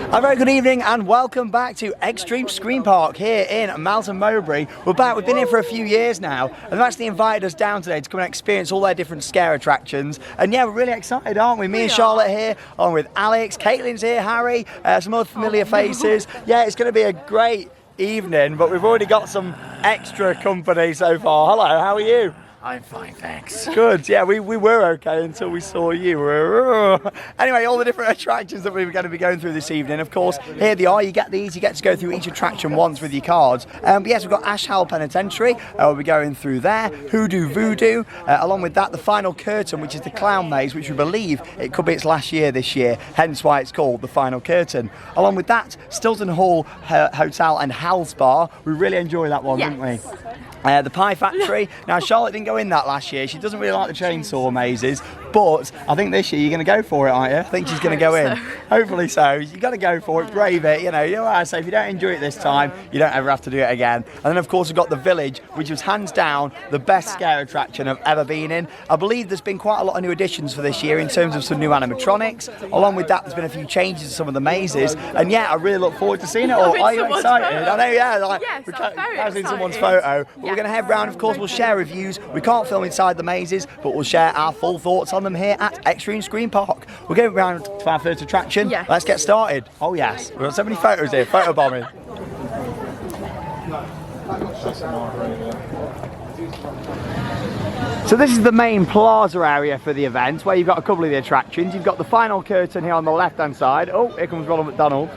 A very good evening and welcome back to Xtreme Scream Park here in Melton Mowbray. We're back, we've been here for a few years now and they've actually invited us down today to come and experience all their different scare attractions. And yeah, we're really excited, aren't we? Me and Charlotte here, along with Alex, Caitlin's here, Harry, some other familiar faces. Yeah, it's going to be a great evening, but we've already got some extra company so far. Hello, how are you? I'm fine, thanks. Good, yeah, we were okay until we saw you. Anyway, all the different attractions that we're going to be going through this evening, of course, here they are. You get these, you get to go through each attraction once with your cards. But yes, we've got Hell Penitentiary, we'll be going through there, HooDoo VooDoo, along with that, the final curtain, which is the Clown Maze, which we believe it could be its last year this year, hence why it's called the final curtain. Along with that, Stilton Hall Hotel and Hell Spa. We really enjoyed that one, didn't we? The Pie Factory. Now, Charlotte didn't go in that last year. She doesn't really like the chainsaw mazes, but I think this year you're going to go for it, aren't you? I think she's going to go in. Hopefully so. You've got to go for it, brave it. You know what I say, if you don't enjoy it this time, you don't ever have to do it again. And then, of course, we've got the Village, which was hands down the best scare attraction I've ever been in. I believe there's been quite a lot of new additions for this year in terms of some new animatronics. Along with that, there's been a few changes to some of the mazes. And yeah, I really look forward to seeing it all. Are you excited? I know, yeah. Like, I've seen someone's photo. But we're going to head round, of course, we'll share reviews. We can't film inside the mazes, but we'll share our full thoughts on them here at Xtreme Scream Park. We're going round to our first attraction. Yes. Let's get started. Oh yes, we've got so many photos here, photo bombing. So this is the main plaza area for the event, where you've got a couple of the attractions. You've got the final curtain here on the left-hand side. Oh, here comes Ronald McDonald.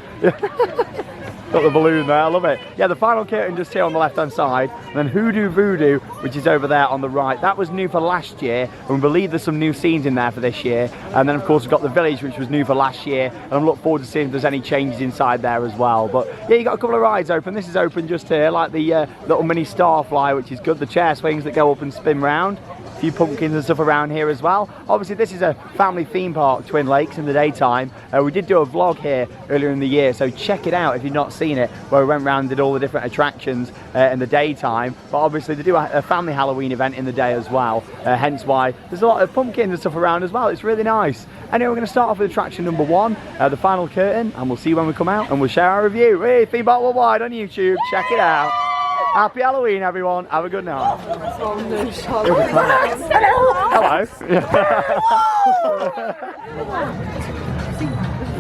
Got the balloon there, I love it. Yeah, the final curtain just here on the left-hand side, and then HooDoo VooDoo, which is over there on the right. That was new for last year, and we believe there's some new scenes in there for this year. And then, of course, we've got the Village, which was new for last year, and I'm looking forward to seeing if there's any changes inside there as well. But yeah, you got a couple of rides open. This is open just here, like the little mini Starfly, which is good. The chair swings that go up and spin round. A few pumpkins and stuff around here as well. Obviously, this is a family theme park, Twin Lakes, in the daytime. We did do a vlog here earlier in the year, so check it out if you've not seen it, where we went around and did all the different attractions in the daytime. But obviously, they do a family Halloween event in the day as well, hence why there's a lot of pumpkins and stuff around as well. It's really nice. Anyway, we're going to start off with attraction number 1, the final curtain, and we'll see you when we come out and we'll share our review. Hey, Theme Park Worldwide on YouTube, check it out. Happy Halloween, everyone. Have a good night. Hello.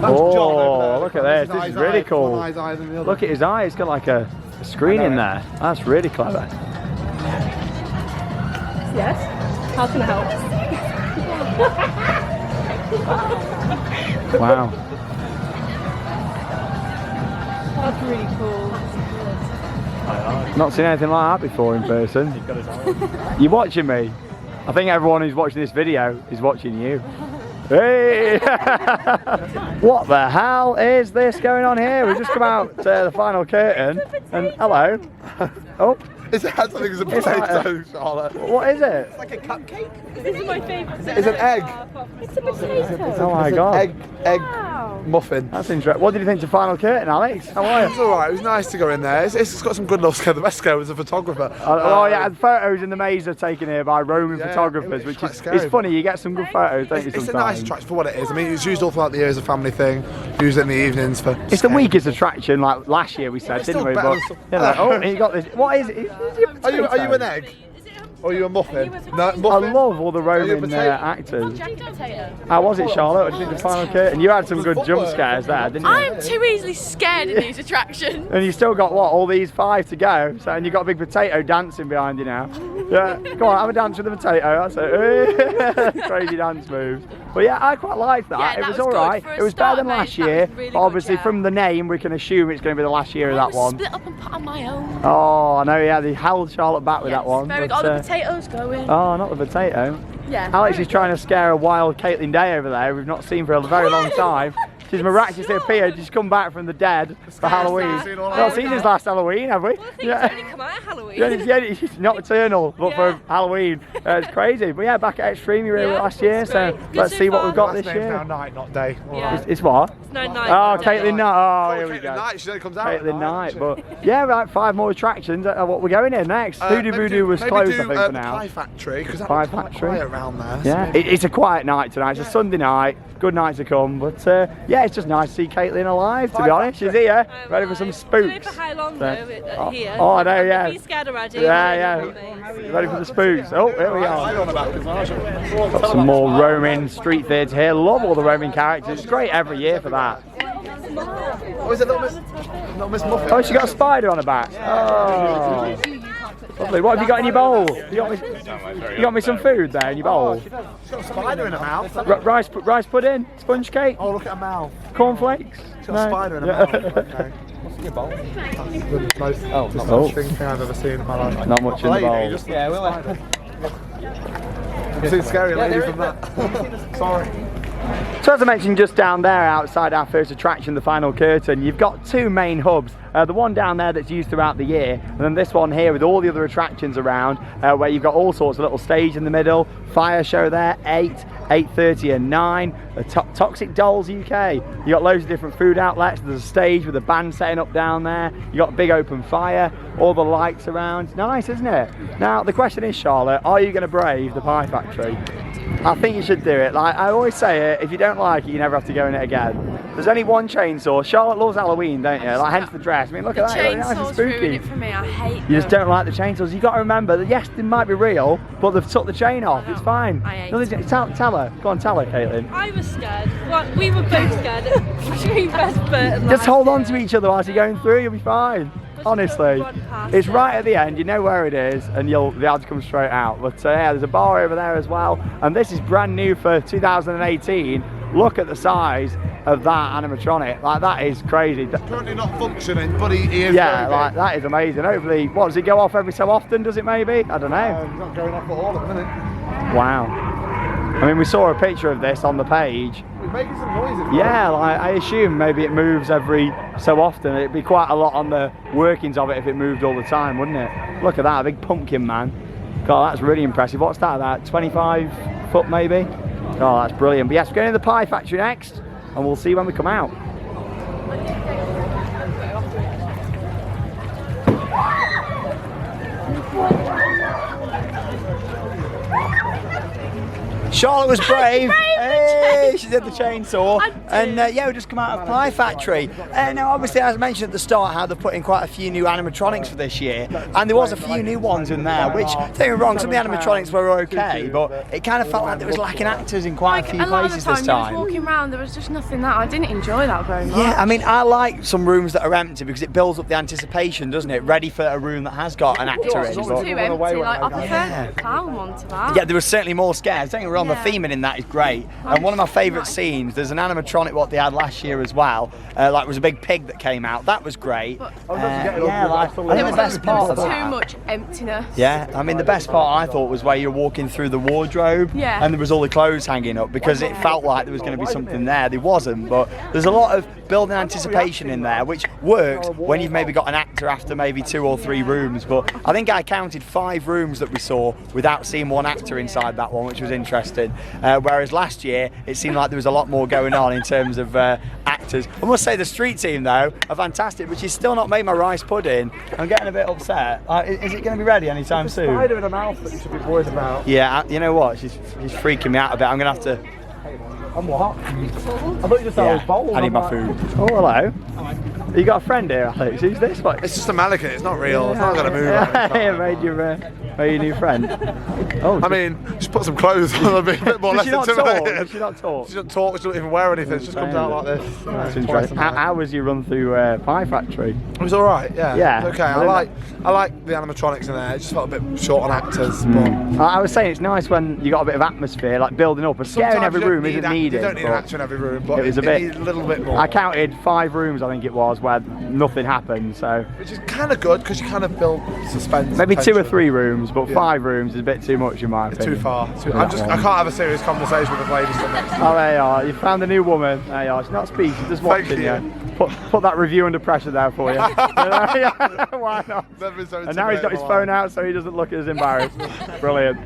Oh, look at this. This is really cool. Look at his eye. It's got like a screen in there. That's really clever. Yes. How can I help? Wow. That's really cool. Not seen anything like that before in person. You're watching me? I think everyone who's watching this video is watching you. Hey! What the hell is this going on here? We've just come out to the final curtain and hello. Oh. It has something as a potato, Charlotte. What is it? It's like a cupcake. This is my favourite. It's an egg. It's a potato. Oh my god. Egg muffin. That's interesting. What did you think of the final curtain, Alex? How are you? It's alright, it was nice to go in there. It's got some good little scare. The best scare was the photographer. Oh yeah, the photos in the maze are taken here by roaming photographers, which is it's funny, you get some good photos, don't you, sometimes? It's a nice attraction for what it is. I mean, it's used all throughout the year as a family thing, used in the evenings for... It's the weakest attraction, like last year we said, didn't we? But, you know, oh, you got this. What is it? Are you an egg? Or are you a muffin? No, muffin? I love all the roaming actors. How was it, Charlotte? What did you think of the final curtain? You had some good jump scares there, didn't you? I'm too easily scared in these attractions. And you still got, what, all these 5 to go? So, and you got a big potato dancing behind you now. Yeah, come on, have a dance with the potato. That's it. Crazy dance moves. But yeah, I quite liked that. Yeah, it was alright. It was better than last year. Really obviously, from the name, we can assume it's going to be the last year of that one. Split up and put on my own. Oh, I know, yeah, they held Charlotte back with that one. Very good. The potatoes going. Oh, not the potato. Yeah. Alex is trying to scare a wild Caitlin Day over there. We've not seen for a very long time. She's miraculously appeared. She's come back from the dead for Halloween. We've not seen his last Halloween, have we? Well, I think it's only come out of Halloween. Yeah, she's nocturnal, but for Halloween. It's crazy. But yeah, back at Xtreme, you were here last year, so let's see what we've got this year. It's now night, not day. Yeah. It's what? It's now night. Oh, Caitlin Night. Oh, here we go. Night, she only comes out Caitlin Night. But yeah, right, 5 more attractions. What we're going in next? HooDoo VooDoo was closed, I think, for now. Pie Factory, because Pie that's quite Factory quiet around there. Yeah, it's a quiet night tonight. It's a Sunday night. Good night to come. But yeah, Yeah, it's just nice to see Caitlin alive, to be honest. She's here, ready for some spooks. For how long though? Here. Oh, I know, yeah. Be scared already. Yeah. Ready for the spooks. Oh, here we are. Got some more roaming street theatre here. Love all the roaming characters. It's great every year for that. Oh, is it Little Miss Muffin? Oh, she got a spider on her back. Oh. Lovely. What have you got in your bowl? You got me some food there in your bowl. She's got a spider in her mouth. Rice pudding, sponge cake. Oh, look at her mouth. Cornflakes. She's got a spider in her mouth. Okay. What's in your bowl? The most disgusting thing I've ever seen in my life. Not much in the bowl. Yeah, we'll I've seen scary lady from that. Sorry. So as I mentioned, just down there outside our first attraction, the final curtain, you've got two main hubs. The one down there that's used throughout the year, and then this one here with all the other attractions around, where you've got all sorts of little stage in the middle, fire show there, 8, 8:30 and 9, Toxic Dolls UK. You got loads of different food outlets, there's a stage with a band setting up down there, you got a big open fire, all the lights around. Nice, isn't it? Now the question is, Charlotte, are you going to brave the Pie Factory? I think you should do it. Like I always say it, if you don't like it, you never have to go in it again. There's only one chainsaw. Charlotte loves Halloween, don't you? Like hence the dress. I mean, look at that. It's nice and spooky. Ruin it for me. I hate You just don't like the chainsaws. You've got to remember that yes, they might be real, but they've took the chain off. It's fine. I hate Nothing, tell her. Go on, tell her, Caitlin. I was scared. Well, we were both scared. Between Best Bert and Just hold on to each other whilst you're going through. You'll be fine. Honestly, it's right at the end. You know where it is, and you'll be able to come straight out. But yeah, there's a bar over there as well, and this is brand new for 2018. Look at the size of that animatronic. Like that is crazy. Currently not functioning, but he is. Yeah, like that is amazing. Hopefully, what does it go off every so often? Does it maybe? I don't know. He's not going off at all at the minute. Wow. I mean, we saw a picture of this on the page. He's making some noises. Yeah, like, I assume maybe it moves every so often. It'd be quite a lot on the workings of it if it moved all the time, wouldn't it? Look at that, a big pumpkin man. God, that's really impressive. What's that? About 25 foot maybe? Oh, that's brilliant. But yes, we're going to the Pie Factory next, and we'll see when we come out. Charlotte was brave. Hey, she did the chainsaw. And yeah, we just come out of Pie Factory. Now, obviously, as I mentioned at the start, how they're putting quite a few new animatronics for this year. And there was a few new ones in there, which, don't get me wrong, some of the animatronics were okay, but it kind of felt like there was lacking actors in quite a few places this time. Walking around, there was just nothing that I didn't enjoy that very much. Yeah, I mean, I like some rooms that are empty because it builds up the anticipation, doesn't it? Ready for a room that has got an actor in. It's too empty. Like, I prefer the clown one to that. Yeah, there was certainly more scares. Don't get me wrong, the theming in that is great. And one of my favourite scenes, there's an animatronic what they had last year as well. Like, it was a big pig that came out. That was great. Yeah, like, I think the best part of There was that. too much emptiness. Yeah, I mean, the best part I thought was where you're walking through the wardrobe and there was all the clothes hanging up because it felt like there was going to be something there. There wasn't, but there's a lot of building anticipation in there, which works when you've maybe got an actor after maybe 2 or 3 rooms. But I think I counted 5 rooms that we saw without seeing one actor inside that one, which was interesting. Whereas last year, it seemed like there was a lot more going on in terms of actors. I must say the street team, though, are fantastic, but she's still not made my rice pudding. I'm getting a bit upset. Is it going to be ready anytime soon? Spider in her mouth that you should be worried about. Yeah, you know what? She's freaking me out a bit. I'm going to have to... I'm what? I thought you just said I was bold. I need my food. Oh, hello. You got a friend here, Alex? Who's this? It's just a mannequin, it's not real. It's not going to move. Yeah, made your new friend. Oh, I mean, just put some clothes on a bit more less intimidating. Does she not talk? She doesn't talk, she doesn't even wear anything, it just comes out like this. That's interesting. How was your run through Pie Factory? It was alright, yeah. Yeah. It was okay, I like the animatronics in there, it just felt a bit short on actors. But I was saying it's nice when you got a bit of atmosphere, like building up. A scare in every room isn't needed. You don't need an actor in every room, but it was a little bit more. I counted 5 rooms, I think it was, where nothing happened. So which is kind of good because you kind of build suspense. Maybe 2 or 3 rooms, but 5 rooms is a bit too much in my opinion. Too far. I can't have a serious conversation with the ladies. Oh, there you are. You found a new woman. There you are. She's not speaking, she's just watching you. Put that review under pressure there for you. Why not? And now he's got his phone out so he doesn't look as embarrassed. Brilliant.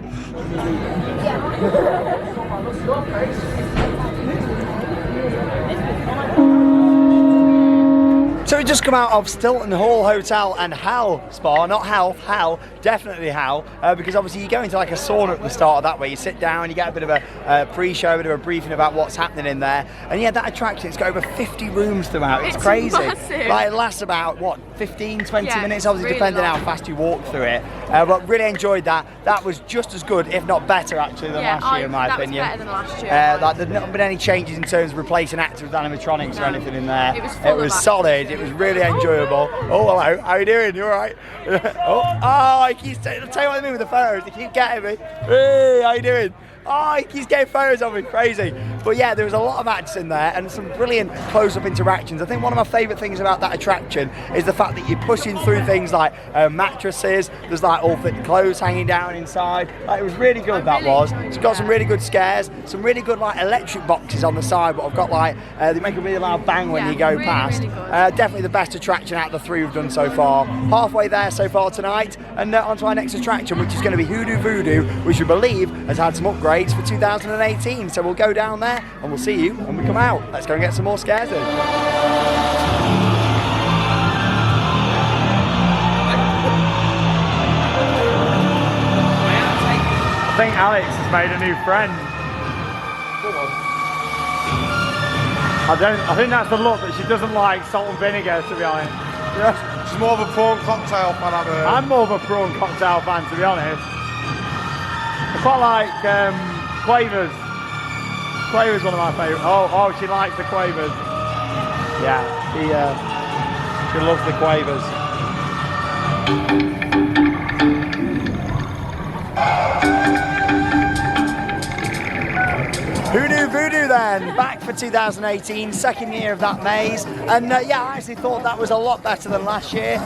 So we just come out of Stilton Hall Hotel and Hell Spa, not Health, Hell, definitely Hell, because obviously you go into like a sauna at the start of that way, you sit down, you get a bit of a pre-show, a bit of a briefing about what's happening in there, and yeah, that attraction, it's got over 50 rooms throughout, it's crazy. Massive. Like, it lasts about, what, 15, 20 minutes, obviously really depending long. how fast you walk through it, but really enjoyed that. That was just as good, if not better actually, than last year in my opinion. That was better than last year. Like, there's not been any changes in terms of replacing actors with animatronics or anything in there. It was full of solid, it was really enjoyable. Oh, hello, how you doing? You alright? I keep tell you what I mean with the photos, they keep getting me. Hey, how you doing? Oh, he keeps getting photos of me, crazy. But yeah, there was a lot of acts in there and some brilliant close-up interactions. I think one of my favourite things about that attraction is the fact that you're pushing through things like mattresses, there's like all fit clothes hanging down inside. Like, it was really good, that was. It's got some really good scares, some really good like electric boxes on the side, but I've got like, they make a really loud bang when you go really, past. really good. Definitely the best attraction out of the three we've done so far. Halfway there so far tonight, and on to our next attraction, which is going to be HooDoo VooDoo, which we believe has had some upgrades for 2018, so we'll go down there and we'll see you when we come out. Let's go and get some more scares in. I think Alex has made a new friend. I think that's the look, that she doesn't like salt and vinegar, to be honest. Yeah, she's more of a prawn cocktail fan, I've heard. I'm more of a prawn cocktail fan, to be honest. I quite like Quavers. Quavers one of my favourites. Oh, she likes the Quavers. Yeah, she loves the Quavers. HooDoo VooDoo then, back for 2018, second year of that maze, and yeah, I actually thought that was a lot better than last year.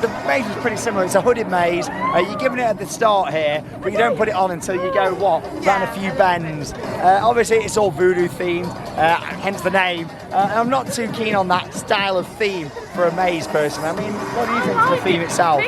The maze was pretty similar, it's a hooded maze, you're giving it at the start here, but you don't put it on until you go, round a few bends. Obviously it's all voodoo themed, hence the name. I'm not too keen on that style of theme for a maze personally. I mean, what do you think of the theme itself?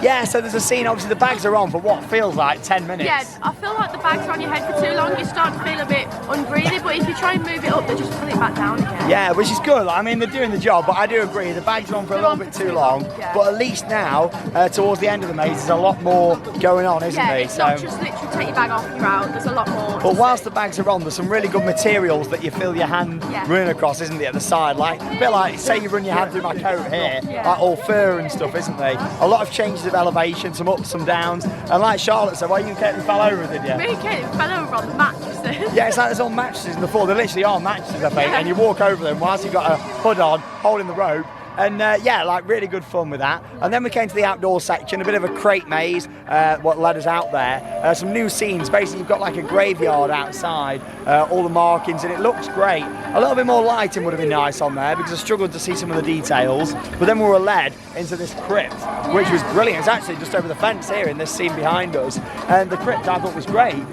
Yeah, so there's a scene, obviously the bags are on for what feels like 10 minutes. Yeah, I feel like the bags are on your head for too long, you start to feel a bit unbreathy, but if you try and move it up, they just pull it back down again. Yeah, which is good. I mean, they're doing the job, but I do agree, the bags are on for a little bit too long. Yeah. But at least now, towards the end of the maze, there's a lot more going on, isn't there? It's not just literally take your bag off and you're out, there's a lot more. But whilst the bags are on, there's some really good materials that you feel your hand running across, isn't there, at the side? Like, a bit like, say you run your hand through my coat here, like all fur and stuff, isn't there? A lot of changes of elevation, some ups, some downs, and like Charlotte said, well, you Caitlin fell over, did you? Me and Caitlin fell over on the mattresses. Yeah, it's like there's all mattresses in the floor, they literally are mattresses, I think, and you walk over them whilst you've got a hood on, holding the rope. And yeah, like really good fun with that. And then we came to the outdoor section, a bit of a Crepe Maze, what led us out there. Some new scenes, basically you've got like a graveyard outside, all the markings, and it looks great. A little bit more lighting would have been nice on there because I struggled to see some of the details. But then we were led into this crypt, which was brilliant. It's actually just over the fence here in this scene behind us. And the crypt I thought was great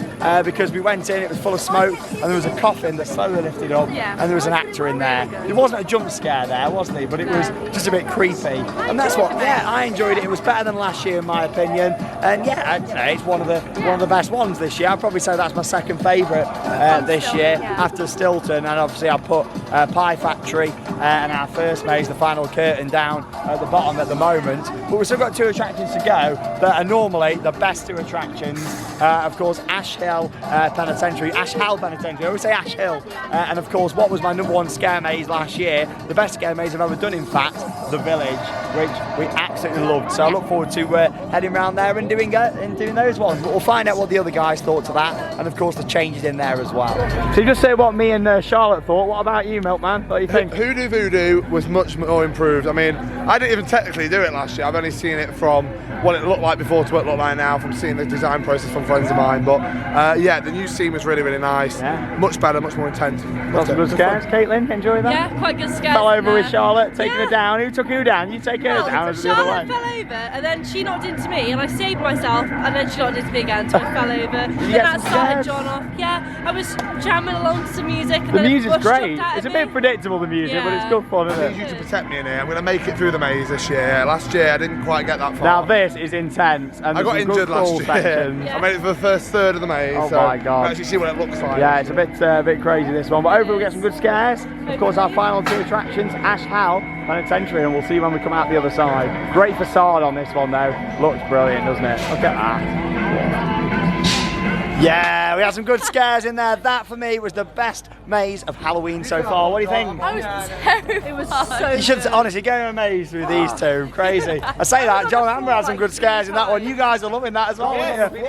because we went in, it was full of smoke, and there was a coffin that slowly lifted up, and there was an actor in there. There wasn't a jump scare there, wasn't he? But it was just a bit creepy, and that's what. Yeah, I enjoyed it. It was better than last year in my opinion, and yeah, you know, it's one of the best ones this year. I'd probably say that's my second favourite this year after Stilton, and obviously I put Pie Factory and our first maze, the final curtain, down at the bottom at the moment. But we've still got two attractions to go that are normally the best two attractions. Of course, Hell Penitentiary. I always say Ash Hill, and of course, what was my number one scare maze last year? The best scare maze I've ever done, in fact. The Village, which we absolutely loved. So I look forward to heading around there and doing those ones. But we'll find out what the other guys thought to that, and of course the changes in there as well. So you just say what me and Charlotte thought. What about you, Milkman? What do you think? HooDoo VooDoo was much more improved. I mean, I didn't even technically do it last year. I've only seen it from what it looked like before to what it looked like now, from seeing the design process from friends of mine. But yeah, the new scene was really, really nice. Yeah. Much better, much more intense. Lots of good scares. Caitlin, enjoy that? Yeah, quite good scares. Fell over with Charlotte, taking her down. Who took who down? You take her down. Charlotte fell over, and then she knocked into me, and I saved myself, and then she knocked into me again, so I fell over. Then that started John off. Yeah, I was jamming along to some music. And The then a music's bus great. jumped out It's a at bit me. predictable, the music, but it's good fun, I isn't need you it? to protect me in here. I'm going to make it through the maze this year. Last year I didn't quite get that far. Now this is intense, and I got there's some injured good crawl last year. sections. I made it for the first third of the maze. Oh so my God. you can actually see what it looks like. Yeah, it's a bit crazy this one, but hopefully we'll get some good scares. Of course, our final two attractions, Hell Penitentiary, and we'll see when we come out the other side. Great facade on this one though. Looks brilliant, doesn't it? Look at that. Yeah, we had some good scares in there. That for me was the best maze of Halloween so far. What do you think? I was terrified. It was so You should honestly go in a maze through these two. Crazy. I say that, John Amber had some good scares in that one. You guys are loving that as well, weren't you?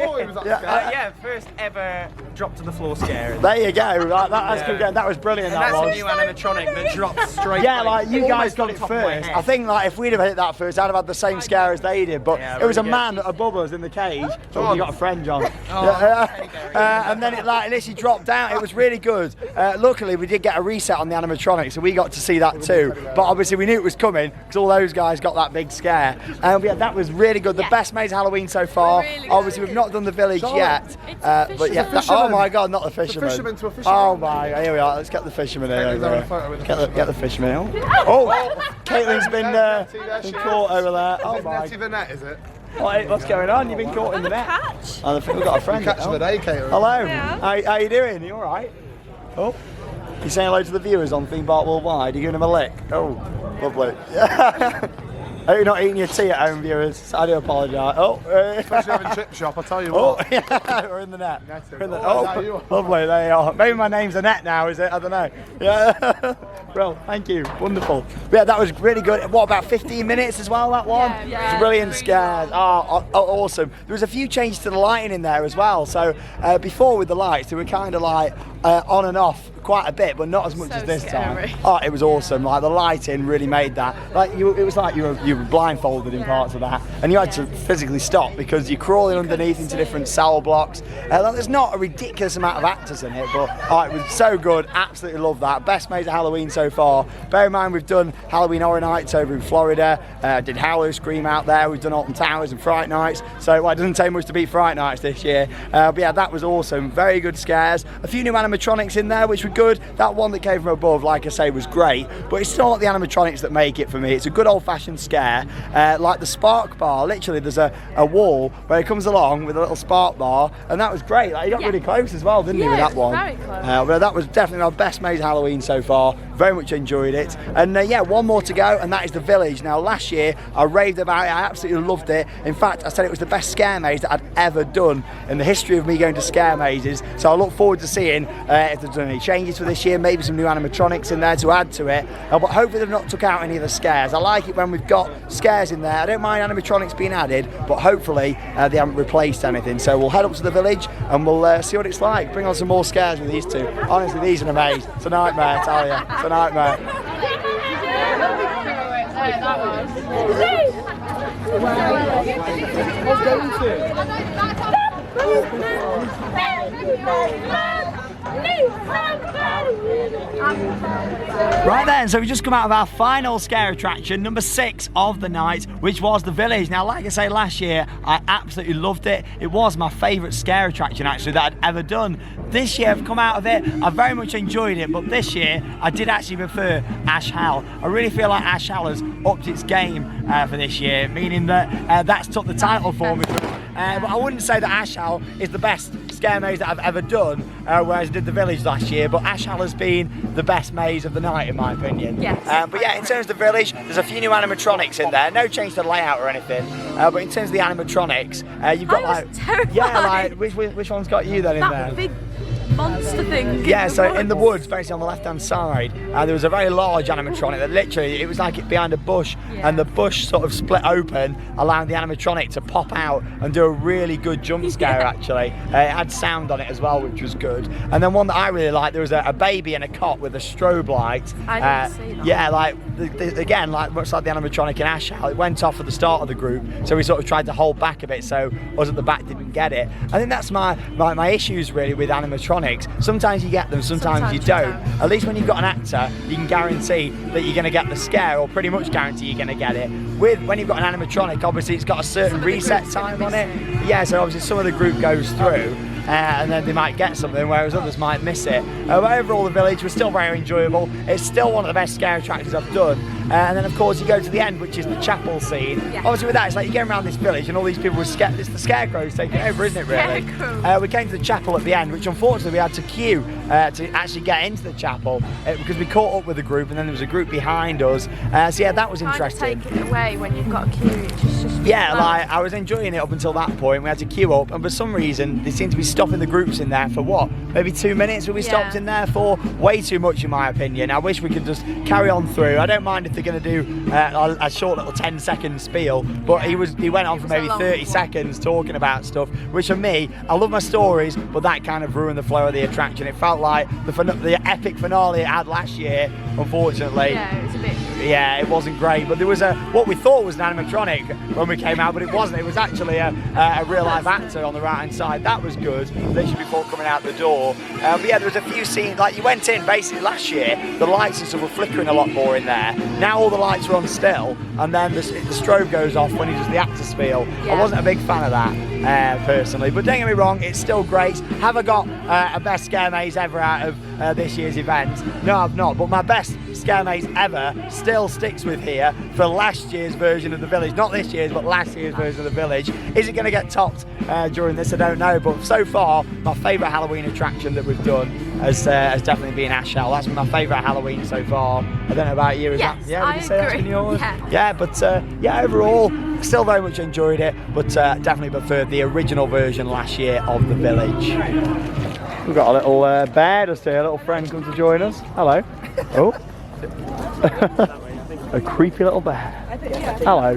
Yeah, first ever drop to the floor scare. There you go. That's good going. That was brilliant. And That that's was. a new animatronic that drops straight. Yeah, like you guys almost got on it top of my first. head. I think like if we'd have hit that first, I'd have had the same scare as they did. But Yeah, it was a really man above us in the cage. John. You got a friend, John. Oh, And then it like literally dropped down. It was really good. Luckily, we did get a reset on the animatronics, so we got to see that too. But obviously, we knew it was coming because all those guys got that big scare. And yeah, that was really good. The best maze Halloween so far. Really Obviously, we've not done the village yet. But yeah, fisherman. oh my God, not the fisherman. fisherman to a fisherman. Oh my, here we are. Let's get the fisherman in. Caitlin's over having a here. photo with the Get the fisherman in. Oh, Caitlin's been caught over there. Oh Is my. Netty the net, is it? What's going on? You've been caught in the net. catch. Oh, we've got a friend. Catch of the day, Caitlin. Hello. Yeah. How you doing? You all right? Oh, you saying hello to the viewers on Theme Park Worldwide? You giving them a lick? Oh, lovely. I hope you're not eating your tea at home, viewers. I do apologise. Oh, Especially having chip shop, I tell you oh, what. yeah, we're in the net. We're in the, Oh, is that you? lovely. There you are. Maybe my name's Annette now, is it? I don't know. Yeah. Well, thank you. Wonderful. Yeah, that was really good. What, about 15 minutes as well, that one? Yeah. It was brilliant scares. Oh, awesome. There was a few changes to the lighting in there as well. So before with the lights, they were kind of like on and off quite a bit, but not as much So as this scary. time. Oh, it was awesome. Like the lighting really made that. Like it was like you were blindfolded in parts of that, and you had to physically stop because you're crawling underneath into different cell blocks. There's not a ridiculous amount of actors in it, but it was so good. Absolutely love that. Best maze of Halloween so far. Bear in mind we've done Halloween Horror Nights over in Florida. Did Halloween Scream out there. We've done Alton Towers and Fright Nights. So it doesn't take much to beat Fright Nights this year. But yeah, that was awesome. Very good scares. A few new animatronics in there, which were good. That one that came from above, like I say, was great. But it's still not the animatronics that make it for me. It's a good old-fashioned scare. Like the spark bar. Literally, there's a wall where it comes along with a little spark bar, and that was great. Like, you got really close as well, didn't you, with Yeah, that one? very close. But that was definitely our best maze Halloween so far. Very much enjoyed it. And yeah, one more to go, and that is the village. Now, last year I raved about it. I absolutely loved it. In fact, I said it was the best scare maze that I'd ever done in the history of me going to scare mazes. So I look forward to seeing if there's any changes for this year. Maybe some new animatronics in there to add to it. But hopefully they've not took out any of the scares. I like it when we've got scares in there. I don't mind animatronics being added, but hopefully they haven't replaced anything. So we'll head up to the village and we'll see what it's like. Bring on some more scares with these two. Honestly, these are an maze. It's a nightmare, I tell you. It's a nightmare. Right then, so we just come out of our final scare attraction, number 6 of the night, which was the village. Now, like I say, last year, I absolutely loved it. It was my favourite scare attraction, actually, that I'd ever done. This year, I've come out of it, I very much enjoyed it, but this year, I did actually prefer Hell. I really feel like Hell has upped its game for this year, meaning that that's took the title for me. But I wouldn't say that Hell is the best scare maze that I've ever done, whereas I did the village last year, but Hell has been the best maze of the night in my opinion. Yes. But yeah, in terms of the village, there's a few new animatronics in there. No change to the layout or anything, but in terms of the animatronics, you've got I was like terrified. yeah, like which one's got you then in there? That big monster thing. Yeah, so in the woods, basically on the left-hand side, there was a very large animatronic that literally, it was like it behind a bush, and the bush sort of split open, allowing the animatronic to pop out and do a really good jump scare, actually. It had sound on it as well, which was good. And then one that I really liked, there was a baby in a cot with a strobe light. I didn't see that. Yeah, like, again, like much like the animatronic in Hell, it went off at the start of the group, so we sort of tried to hold back a bit so us at the back didn't get it. I think that's my issues really with animatronics. Sometimes you get them, sometimes you don't. At least when you've got an actor, you can guarantee that you're going to get the scare, or pretty much guarantee you're going to get it. When you've got an animatronic, obviously it's got a certain reset time on it. Yeah, so obviously some of the group goes through, and then they might get something, whereas others might miss it. But overall, the village was still very enjoyable. It's still one of the best scare attractions I've done. And then of course you go to the end, which is the chapel scene. Yeah. Obviously with that, it's like you're going around this village and all these people with it's the scarecrows taking over, isn't it really? We came to the chapel at the end, which unfortunately we had to queue to actually get into the chapel because we caught up with a group and then there was a group behind us. So yeah, that was interesting. Take it away when you've got a queue. It's just yeah, like I was enjoying it up until that point. We had to queue up, and for some reason they seem to be stopping the groups in there for what? Maybe 2 minutes we stopped in there for? Way too much in my opinion. I wish we could just carry on through. I don't mind if they're going to do a short little 10-second spiel, but he went on for maybe 30 seconds talking about stuff, which for me, I love my stories, but that kind of ruined the flow of the attraction. It felt like the epic finale it had last year, unfortunately. Yeah, it was a bit... Yeah, it wasn't great, but there was what we thought was an animatronic when we came out, but it wasn't. It was actually a real live actor on the right hand side. That was good, literally before coming out the door. But yeah, there was a few scenes, like you went in basically last year, the lights and stuff were flickering a lot more in there. Now all the lights are on still, and then the strobe goes off when he does the actor spiel. Yeah. I wasn't a big fan of that personally, but don't get me wrong, it's still great. Have I got a best scare maze ever out of this year's event? No, I've not, but my best scare maze ever still sticks with here for last year's version of the village. Not this year's, but last year's version of the village. Is it going to get topped during this? I don't know, but so far my favourite Halloween attraction that we've done has definitely been Ash Hell. That's been my favourite Halloween so far. I don't know about you. Yes, yeah, would you say that's been yours? Yeah. Yeah, but yeah, overall, still very much enjoyed it, but definitely preferred the original version last year of the village. We've got a little bear just here, a little friend come to join us. Hello. Oh. A creepy little bear. Hello.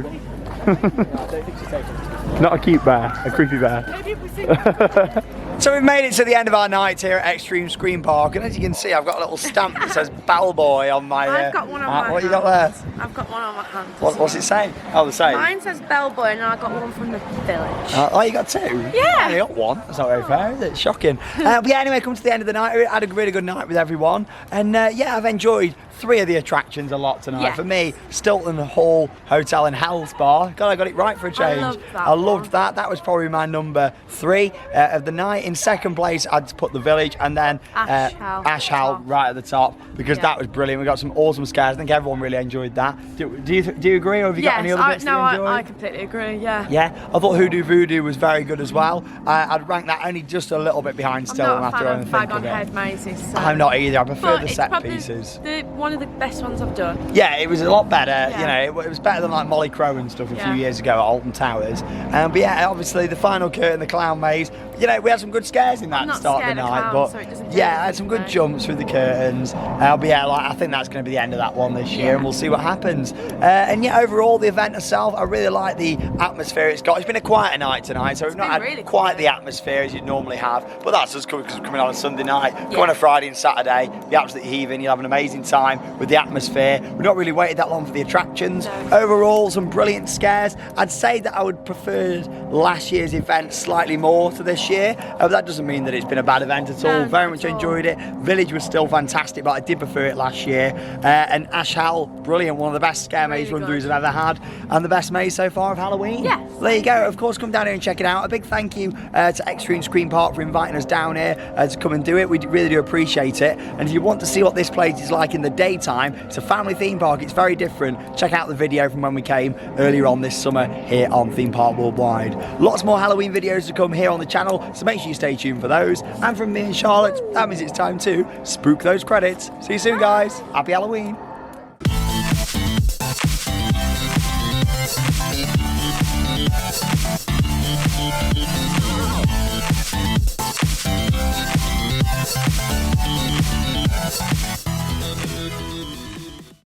Not a cute bear, a creepy bear. So we've made it to the end of our night here at Xtreme Scream Park, and as you can see, I've got a little stamp that says Bellboy on my. I've got one on my hand. What you got there? I've got one on my hand. What's it saying? Oh, the same. Mine says Bellboy, and I got one from the village. Oh, you got two? Yeah. I only got one. That's not very fair, is it? Shocking. But yeah, anyway, come to the end of the night. We had a really good night with everyone, and yeah, I've enjoyed 3 of the attractions a lot tonight. Yeah. For me, Stilton Hall Hotel and Hell Spa. God, I got it right for a change. I loved that. That was probably my number 3 of the night. In second place, I'd put the village, and then Ash Hell right at the top, because that was brilliant. We got some awesome scares. I think everyone really enjoyed that. Do you agree, or have you got any other bits that you enjoyed? I completely agree. Yeah. Yeah, I thought HooDoo VooDoo was very good as well. I'd rank that only just a little bit behind Stilton after I think of it. Crepe Mazes. So. I'm not either. I prefer the set probably pieces. One of the best ones I've done. Yeah, it was a lot better. Yeah. You know, it was better than like Molly Crow and stuff a few years ago at Alton Towers. But yeah, obviously the final curtain, the clown maze. You know, we had some good scares in that at the start of the night, but so it doesn't do yeah, I had some good jumps through the curtains. But yeah, like, I think that's going to be the end of that one this year, and we'll see what happens. And yeah, overall, the event itself, I really like the atmosphere it's got. It's been a quieter night tonight, so we've not had really quite the atmosphere as you'd normally have. But that's just because we're coming on a Sunday night. Come on a Friday and Saturday, be absolutely heaving. You'll have an amazing time with the atmosphere. We've not really waited that long for the attractions. Overall, some brilliant scares. I'd say that I would prefer last year's event slightly more to this year. But that doesn't mean that it's been a bad event at all. Very much enjoyed it. Village was still fantastic, but I did prefer it last year. And Ash Hell, brilliant. One of the best scare maze run-throughs I've ever had, and the best maze so far of Halloween. Yes. There you go. Of course, come down here and check it out. A big thank you to Xtreme Scream Park for inviting us down here to come and do it. We really do appreciate it. And if you want to see what this place is like in the daytime, it's a family theme park. It's very different. Check out the video from when we came earlier on this summer here on Theme Park Worldwide. Lots more Halloween videos to come here on the channel, so make sure you stay tuned for those. And from me and Charlotte, that means it's time to spook those credits. See you soon, guys. Happy Halloween.